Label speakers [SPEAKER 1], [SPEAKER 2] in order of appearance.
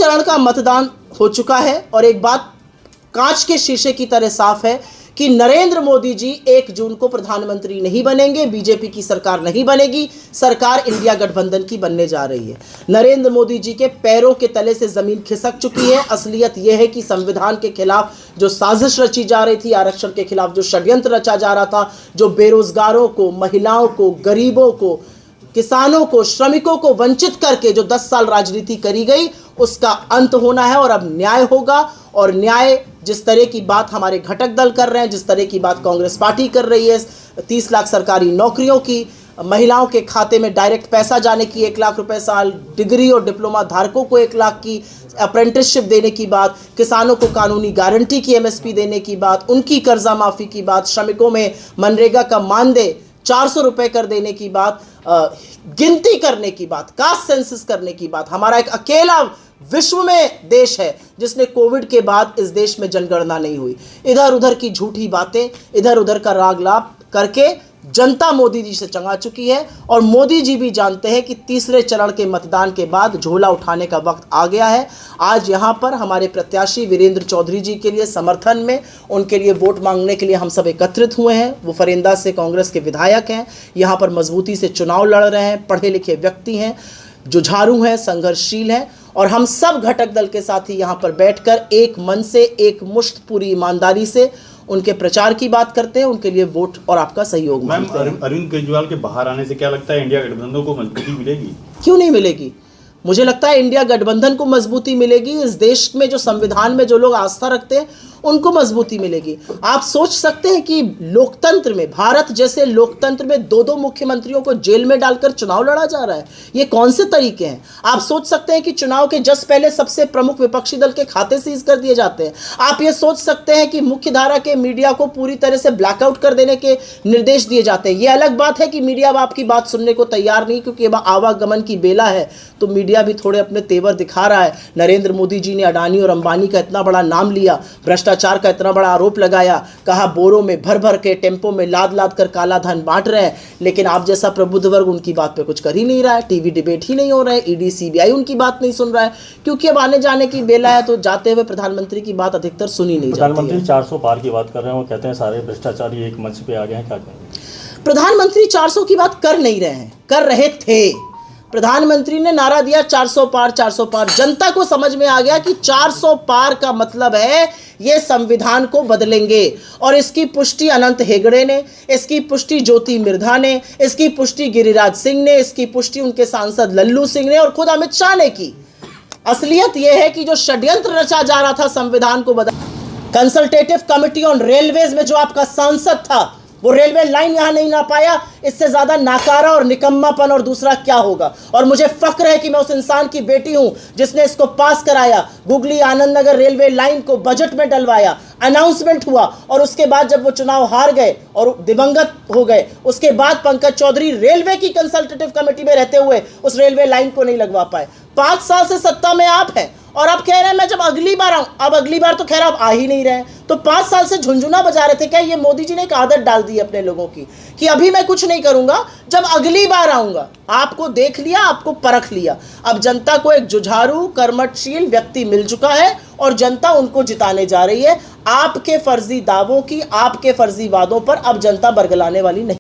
[SPEAKER 1] चरण का मतदान हो चुका है और एक बात कांच के शीशे की तरह साफ है कि नरेंद्र मोदी जी 1 जून को प्रधानमंत्री नहीं बनेंगे, बीजेपी की सरकार नहीं बनेगी, सरकार इंडिया गठबंधन की बनने जा रही है। नरेंद्र मोदी जी के पैरों के तले से जमीन खिसक चुकी है। असलियत यह है कि संविधान के खिलाफ जो साजिश रची जा रही थी, आरक्षण के खिलाफ जो षड्यंत्र रचा जा रहा था, जो बेरोजगारों को, महिलाओं को, गरीबों को, किसानों को, श्रमिकों को वंचित करके जो 10 साल राजनीति करी गई, उसका अंत होना है और अब न्याय होगा। और न्याय जिस तरह की बात हमारे घटक दल कर रहे हैं, जिस तरह की बात कांग्रेस पार्टी कर रही है, 30 लाख सरकारी नौकरियों की, महिलाओं के खाते में डायरेक्ट पैसा जाने की, 1 लाख रुपए साल, डिग्री और डिप्लोमा धारकों को 1 लाख की अप्रेंटिसशिप देने की बात, किसानों को कानूनी गारंटी की MSP देने की बात, उनकी कर्जा माफी की बात, श्रमिकों में मनरेगा का मानदेय 400 रुपए कर देने की बात, गिनती करने की बात, कास्ट सेंसस करने की बात। हमारा एक अकेला विश्व में देश है जिसने कोविड के बाद इस देश में जनगणना नहीं हुई। इधर उधर की झूठी बातें, इधर उधर का रागलाप करके जनता मोदी जी से चंगा चुकी है और मोदी जी भी जानते हैं कि तीसरे चरण के मतदान के बाद झोला उठाने का वक्त आ गया है। आज यहाँ पर हमारे प्रत्याशी वीरेंद्र चौधरी जी के लिए समर्थन में, उनके लिए वोट मांगने के लिए हम सब एकत्रित हुए हैं। वो फरेंदा से कांग्रेस के विधायक हैं, यहाँ पर मजबूती से चुनाव लड़ रहे हैं, पढ़े लिखे व्यक्ति हैं, जुझारू हैं, संघर्षशील हैं और हम सब घटक दल के साथ ही यहाँ पर बैठकर एक मन से, एक मुश्त पूरी ईमानदारी से उनके प्रचार की बात करते हैं, उनके लिए वोट और आपका सहयोग मांगते हैं।
[SPEAKER 2] अरविंद केजरीवाल के बाहर आने से क्या लगता है इंडिया गठबंधन को मजबूती मिलेगी?
[SPEAKER 1] क्यों नहीं मिलेगी? मुझे लगता है इंडिया गठबंधन को मजबूती मिलेगी। इस देश में जो संविधान में जो लोग आस्था रखते हैं उनको मजबूती मिलेगी। आप सोच सकते हैं कि लोकतंत्र में, भारत जैसे लोकतंत्र में 2-2 मुख्यमंत्रियों को जेल में डालकर चुनाव लड़ा जा रहा है। ये कौन से तरीके हैं? आप सोच सकते हैं कि चुनाव के जस्ट पहले सबसे प्रमुख विपक्षी दल के खाते सीज कर दिए जाते हैं। आप ये सोच सकते हैं कि मुख्य धारा के मीडिया को पूरी तरह से ब्लैकआउट कर देने के निर्देश दिए जाते हैं। ये अलग बात है कि मीडिया अब आपकी बात सुनने को तैयार नहीं, क्योंकि अब आवागमन की बेला है तो मीडिया भी थोड़े अपने तेवर दिखा रहा है। नरेंद्र मोदी जी ने अडानी और अंबानी का इतना बड़ा नाम लिया, भ्रष्टाचार का इतना बड़ा आरोप लगाया, कहा बोरों में भर भर के, टेम्पो में लाद लाद कर काला धन बांट रहे हैं, लेकिन आप जैसा प्रबुद्ध वर्ग उनकी बात पे कुछ कर ही नहीं रहा है। टीवी डिबेट ही नहीं हो रहा है, ED CBI उनकी बात नहीं सुन रहा है, क्योंकि अब आने जाने की बेला है तो जाते हुए प्रधानमंत्री की बात अधिकतर सुनी नहीं जाती है।
[SPEAKER 3] प्रधानमंत्री 400 पार की बात कर रहे हैं, वो कहते हैं सारे भ्रष्टाचारी एक मंच पे आ गए हैं, क्या कहेंगे?
[SPEAKER 1] प्रधानमंत्री 400 की बात कर नहीं रहे हैं, कर रहे थे। प्रधानमंत्री ने नारा दिया 400 पार, 400 पार। जनता को समझ में आ गया कि 400 पार का मतलब है ये संविधान को बदलेंगे और इसकी पुष्टि अनंत हेगड़े ने, इसकी पुष्टि ज्योति मिर्धा ने, इसकी पुष्टि गिरिराज सिंह ने, इसकी पुष्टि उनके सांसद लल्लू सिंह ने और खुद अमित शाह ने की। असलियत यह है कि जो षड्यंत्र रचा जा रहा था संविधान को बदल, कंसल्टेटिव कमेटी ऑन रेलवेज में जो आपका सांसद था वो रेलवे लाइन यहां नहीं ना पाया, इससे ज्यादा नाकारा और निकम्मापन और दूसरा क्या होगा। और मुझे फक्र है कि मैं उस इंसान की बेटी हूं जिसने इसको पास कराया, googly Anand Nagar railway line को बजट में डलवाया, अनाउंसमेंट हुआ और उसके बाद जब वो चुनाव हार गए और दिवंगत हो गए, उसके बाद पंकज चौधरी रेलवे की कंसल्टेटिव कमेटी में रहते हुए उस रेलवे लाइन को नहीं लगवा पाए। 5 साल से सत्ता में आप हैं और आप कह रहे हैं मैं जब अगली बार आऊं, अब अगली बार तो खैर आप आ ही नहीं रहे। तो 5 साल से झुंझुना बजा रहे थे। क्या ये मोदी जी ने एक आदत डाल दी अपने लोगों की कि अभी मैं कुछ नहीं करूंगा, जब अगली बार आऊंगा। आपको देख लिया, आपको परख लिया। अब जनता को एक जुझारू कर्मठशील व्यक्ति मिल चुका है और जनता उनको जिताने जा रही है। आपके फर्जी दावों की, आपके फर्जी वादों पर अब जनता बरगलाने वाली नहीं।